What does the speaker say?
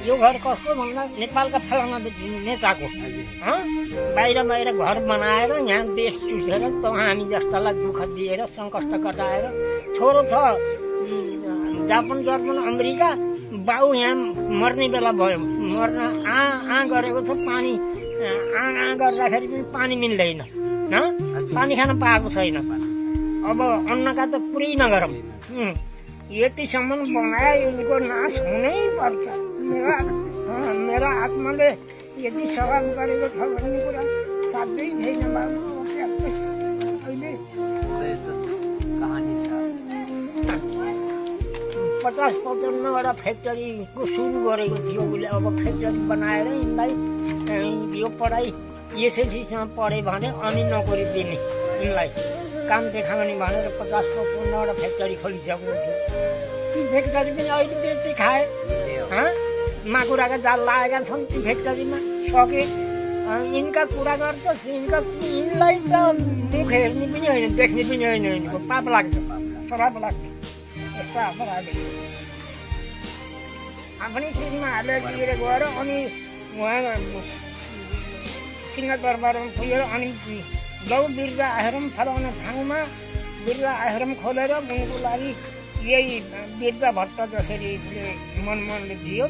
यो घर कसको भन्दा नेपालका फलाना नेताको बाहिर बाहिर घर बनाएर यहाँ देश चुसेर हामी जस्तालाई दुःख दिएर सङ्कष्ट कटाएर छोरो छ जापान जर्मन अमेरिका बाउ यहाँ मर्ने बेला भयो मर्न गरेको छ पानी गर्दाखेरि पनि पानी मिल्दैन पानी खान पाएको छैन अब अन्नका त पुरै नगरौँ यतिसम्म बनाए यिनको नाश हुनै पर्छ मेरो आत्माले यति सवाल गरेको छ भन्ने कुरा साध्यै छैन बाबु अहिले 50-55वटा फ्याक्ट्रीको सुरु गरेको थियो उसले अब फ्याक्ट्री बनाएर यिनलाई यो पढाइ एसएलसीसँग पढे भने अनि नोकरी दिने यिनलाई काम देखाउने भनेर 50-55वटा फ्याक्ट्री खोलिसकेको थियो ती फ्याक्ट्री पनि अहिले बेची खाए माकुराका जाल लागेका छन् ती फ्याक्ट्रीमा सके यिनका कुरा गर्छ यिनलाई त मुख हेर्ने पनि होइन देख्ने पनि होइन यिनको पाप लाग्छ श्राप लाग्छ यस्ता अपराधी आफ्नै सिटमा हालेर गिरेर गएर अनि उहाँ सिंहदरबारमा पुगेर अनि लौ बिर्जा आश्रम फलाउने ठाउँमा बिर्जा आश्रम खोलेर उनको लागि यही बिर्जा भट्ट जसरी मनले दियो